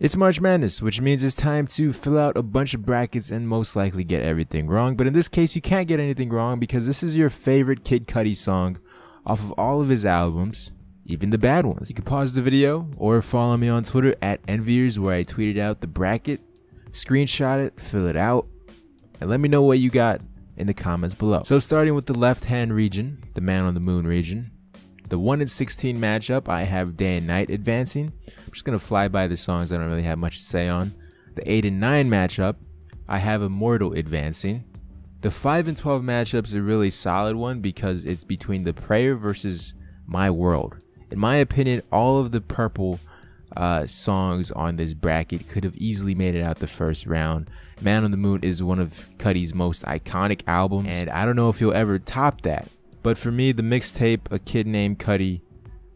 It's March Madness, which means it's time to fill out a bunch of brackets and most likely get everything wrong. But in this case, you can't get anything wrong because this is your favorite Kid Cudi song off of all of his albums, even the bad ones. You can pause the video or follow me on Twitter at Envyerz, where I tweeted out the bracket, screenshot it, fill it out, and let me know what you got in the comments below. So starting with the left-hand region, the Man on the Moon region, the 1 in 16 matchup, I have Day and Night advancing. I'm just going to fly by the songs I don't really have much to say on. The 8 and 9 matchup, I have Immortal advancing. The 5 and 12 matchup's a really solid one because it's between The Prayer versus My World. In my opinion, all of the purple songs on this bracket could have easily made it out the first round. Man on the Moon is one of Cudi's most iconic albums, and I don't know if he'll ever top that. But for me, the mixtape, A Kid Named Cudi,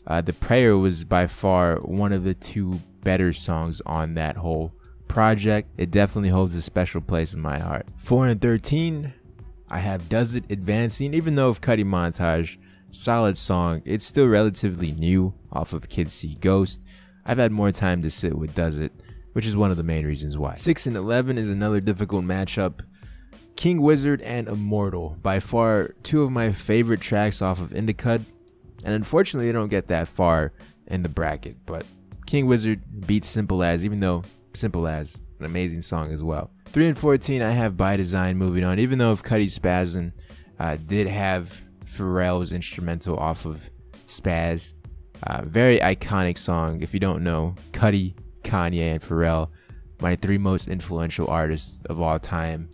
The Prayer was by far one of the two better songs on that whole project. It definitely holds a special place in my heart. 4 and 13, I have Does It advancing. Even though of Cudi Montage, solid song, it's still relatively new off of Kid Cudi Ghost. I've had more time to sit with Does It, which is one of the main reasons why. 6 and 11 is another difficult matchup. King Wizard and Immortal, by far two of my favorite tracks off of Envyerz, and unfortunately they don't get that far in the bracket, but King Wizard beats Simple As, even though Simple As, an amazing song as well. 3 and 14, I have By Design moving on, even though if Cudi Spazzin did have Pharrell's instrumental off of Spaz. Very iconic song. If you don't know, Cudi, Kanye, and Pharrell, my 3 most influential artists of all time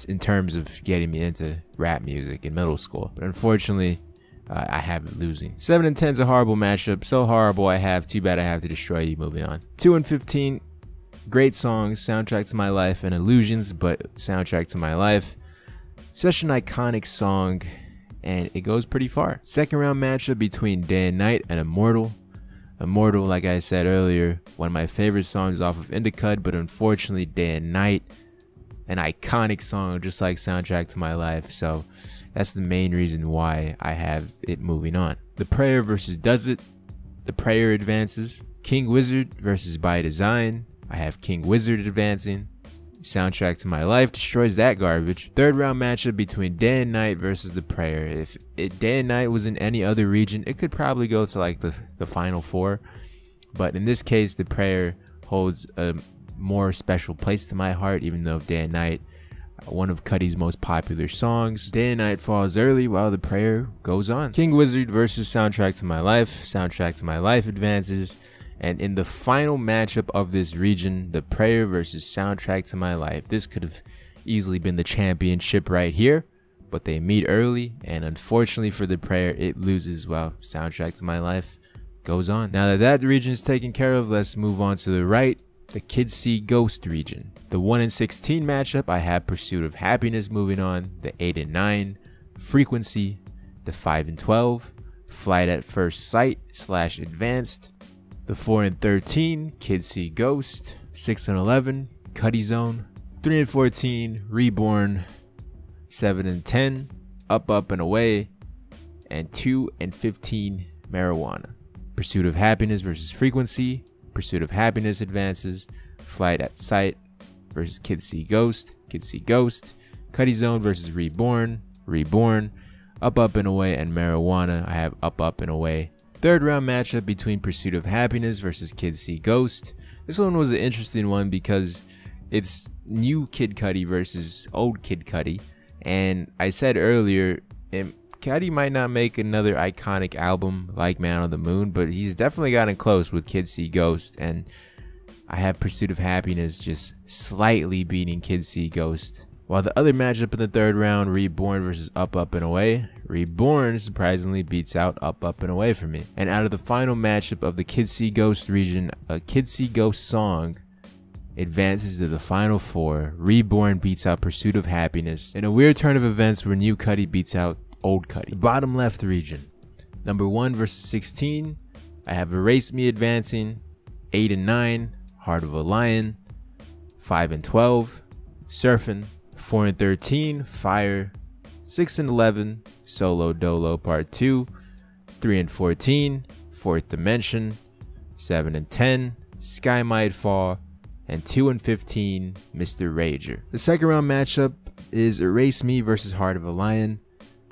in terms of getting me into rap music in middle school. But unfortunately, I have it losing. 7 and 10 is a horrible matchup. So horrible I have Too Bad I Have to Destroy You moving on. 2 and 15, great songs, Soundtrack to My Life and Illusions, but Soundtrack to My Life, such an iconic song, and it goes pretty far. Second round matchup between Day and Night and Immortal. Immortal, like I said earlier, one of my favorite songs off of Envyerz, but unfortunately Day and Night, an iconic song just like Soundtrack to My Life, so that's the main reason why I have it moving on. The Prayer versus Does It, The Prayer advances. King Wizard versus By Design, I have King Wizard advancing. Soundtrack to My Life destroys that garbage. Third round matchup between Day and Night versus The Prayer. If Day and Night was in any other region, it could probably go to like the final 4, but in this case The Prayer holds a more special place to my heart, even though Day and Night, one of Cudi's most popular songs. Day and Night falls early while The Prayer goes on. King Wizard versus Soundtrack to My Life. Soundtrack to My Life advances. And in the final matchup of this region, The Prayer versus Soundtrack to My Life. This could have easily been the championship right here, but they meet early, and unfortunately for The Prayer, it loses while Soundtrack to My Life goes on. Now that that region is taken care of, let's move on to the right. The Kid Cudi Ghost region. The 1 in 16 matchup, I have Pursuit of Happiness moving on. The 8 and 9, Frequency. The 5 and 12, Flight at First Sight / Advanced. The 4 and 13, Kid Cudi Ghost. 6 and 11, Cudi Zone. 3 and 14, Reborn. 7 and 10, Up Up and Away. And 2 and 15, Marijuana. Pursuit of Happiness versus Frequency. Pursuit of Happiness advances. Flight at Sight versus Kid Cudi Ghost. Kid Cudi Ghost. Cudi Zone versus Reborn. Reborn. Up Up and Away and Marijuana. I have Up Up and Away. Third round matchup between Pursuit of Happiness versus Kid Cudi Ghost. This one was an interesting one because it's new Kid Cudi versus old Kid Cudi. And I said earlier, Cudi might not make another iconic album like Man on the Moon, but he's definitely gotten close with Kid Cudi Ghost, and I have Pursuit of Happiness just slightly beating Kid Cudi Ghost. While the other matchup in the third round, Reborn versus Up Up and Away, Reborn surprisingly beats out Up Up and Away for me. And out of the final matchup of the Kid Cudi Ghost region, a Kid Cudi Ghost song advances to the final 4. Reborn beats out Pursuit of Happiness in a weird turn of events where new Cudi beats out old Cudi. The bottom left region, number 1 versus 16, I have Erase Me advancing. 8 and 9, Heart of a Lion. 5 and 12, Surfin'. 4 and 13, Fire. 6 and 11, Solo Dolo Part 2. 3 and 14, Fourth Dimension. 7 and 10, Sky Might Fall, and 2 and 15, Mr. Rager. The second round matchup is Erase Me versus Heart of a Lion.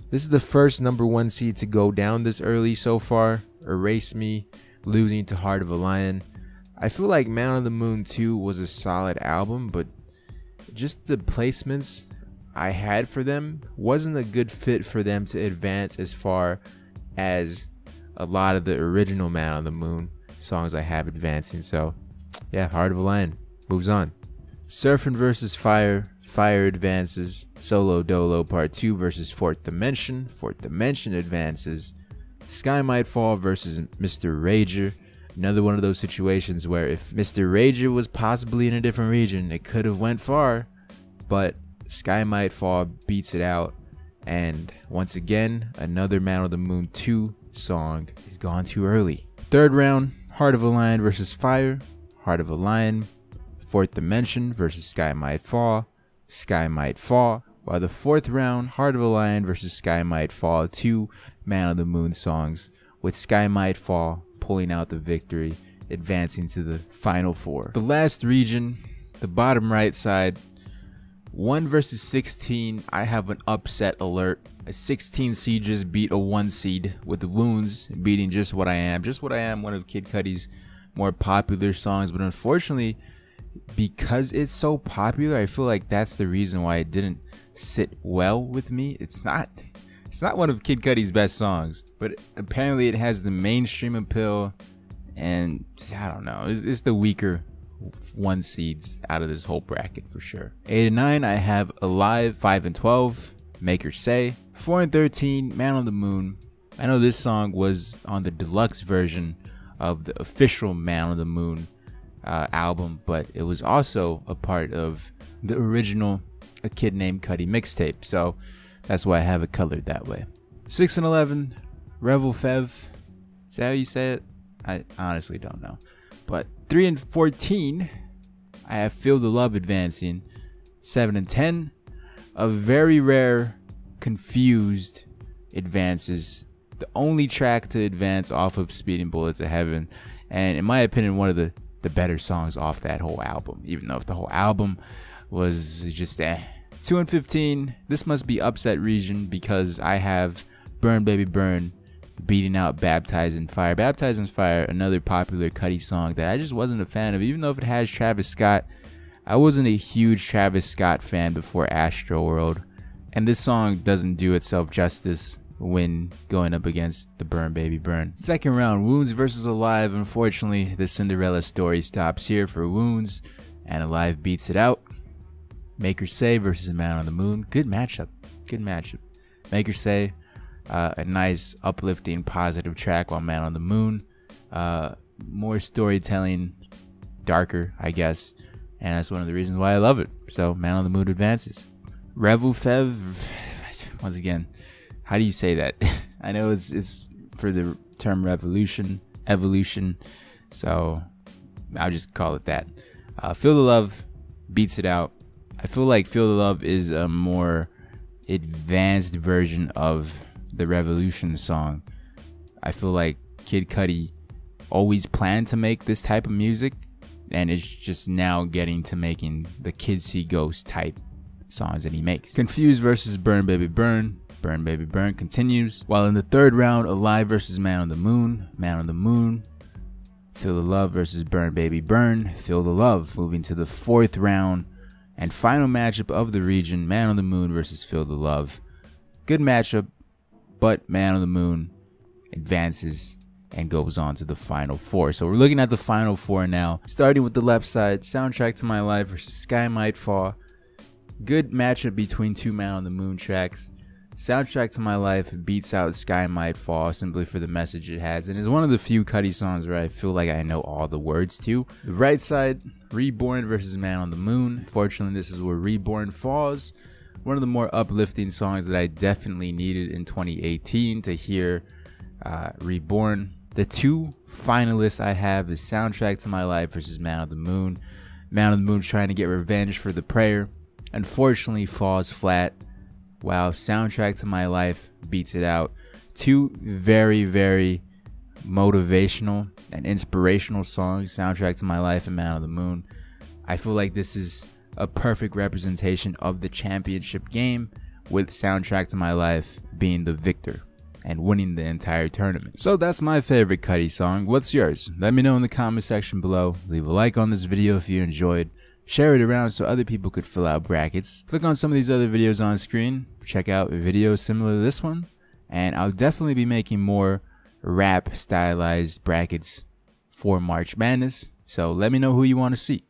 This is the first #1 seed to go down this early so far. Erase Me losing to Heart of a Lion. I feel like Man on the Moon 2 was a solid album, but just the placements I had for them wasn't a good fit for them to advance as far as a lot of the original Man on the Moon songs I have advancing. So yeah, Heart of a Lion moves on. Surfing versus Fire. Fire advances. Solo Dolo Part 2 versus Fourth Dimension. Fourth Dimension advances. Sky Might Fall versus Mr. Rager. Another one of those situations where if Mr. Rager was possibly in a different region, it could have went far, but Sky Might Fall beats it out. And once again, another Man on the Moon 2 song is gone too early. Third round, Heart of a Lion versus Fire. Heart of a Lion. Fourth Dimension versus Sky Might Fall. Sky Might Fall. While the fourth round, Heart of a Lion versus Sky Might Fall. 2 Man on the Moon songs, with Sky Might Fall pulling out the victory, advancing to the final 4. The last region, the bottom right side, 1 versus 16. I have an upset alert. A 16 seed just beat a 1 seed with the Wounds beating Just What I Am. Just What I Am, one of Kid Cudi's more popular songs, but unfortunately, because it's so popular, I feel like that's the reason why it didn't sit well with me. It's not one of Kid Cudi's best songs, but apparently it has the mainstream appeal, and I don't know, it's the weaker 1 seeds out of this whole bracket for sure. 8 and 9, I have Alive. 5 and 12, Make Her Say. 4 and 13, Man on the Moon. I know this song was on the deluxe version of the official Man on the Moon album, but it was also a part of the original A Kid Named Cudi mixtape, so that's why I have it colored that way. 6 and 11, Revel Fev. Is that how you say it? I honestly don't know. But 3 and 14, I have Feel the Love advancing. 7 and 10, a very rare Confused advances. The only track to advance off of Speeding Bullets of Heaven, and in my opinion, one of the better songs off that whole album, even though if the whole album was just 2 and 15, this must be upset region because I have Burn Baby Burn beating out Baptized in Fire. Baptized in Fire, another popular Cudi song that I just wasn't a fan of, even though if it has Travis Scott. I wasn't a huge Travis Scott fan before Astroworld, and this song doesn't do itself justice when going up against the Burn Baby Burn. Second round, Wounds versus Alive. Unfortunately, the Cinderella story stops here for Wounds, and Alive beats it out. Make Her Say versus Man on the Moon. Good matchup. Good matchup. Make Her Say, a nice, uplifting, positive track, while Man on the Moon, more storytelling, darker, I guess, and that's one of the reasons why I love it. So Man on the Moon advances. Revel Fev, once again, how do you say that? I know it's for the term evolution, so I'll just call it that. Feel the Love beats it out. I feel like Feel the Love is a more advanced version of the Revolution song. I feel like Kid Cudi always planned to make this type of music, and it's just now getting to making the Kids See Ghosts type songs that he makes. Confused versus Burn Baby Burn. Burn Baby Burn continues. While in the third round, Alive versus Man on the Moon. Man on the Moon. Feel the Love versus Burn Baby Burn. Feel the Love. Moving to the fourth round and final matchup of the region, Man on the Moon versus Feel the Love. Good matchup, but Man on the Moon advances and goes on to the final 4. So we're looking at the final 4 now. Starting with the left side, Soundtrack to My Life versus Sky Might Fall. Good matchup between 2 Man on the Moon tracks. Soundtrack to My Life beats out Sky Might Fall simply for the message it has, and is one of the few Cudi songs where I feel like I know all the words to. The right side, Reborn versus Man on the Moon. Fortunately, this is where Reborn falls. One of the more uplifting songs that I definitely needed in 2018 to hear. Reborn. The 2 finalists I have is Soundtrack to My Life versus Man on the Moon. Man on the Moon's trying to get revenge for The Prayer. Unfortunately, falls flat, while Soundtrack to My Life beats it out. 2 very, very motivational and inspirational song, Soundtrack to My Life and Man on the Moon. I feel like this is a perfect representation of the championship game, with Soundtrack to My Life being the victor and winning the entire tournament. So that's my favorite Cudi song. What's yours? Let me know in the comment section below. Leave a like on this video if you enjoyed. Share it around so other people could fill out brackets. Click on some of these other videos on screen. Check out videos similar to this one. And I'll definitely be making more rap stylized brackets for March Madness. So let me know who you want to see.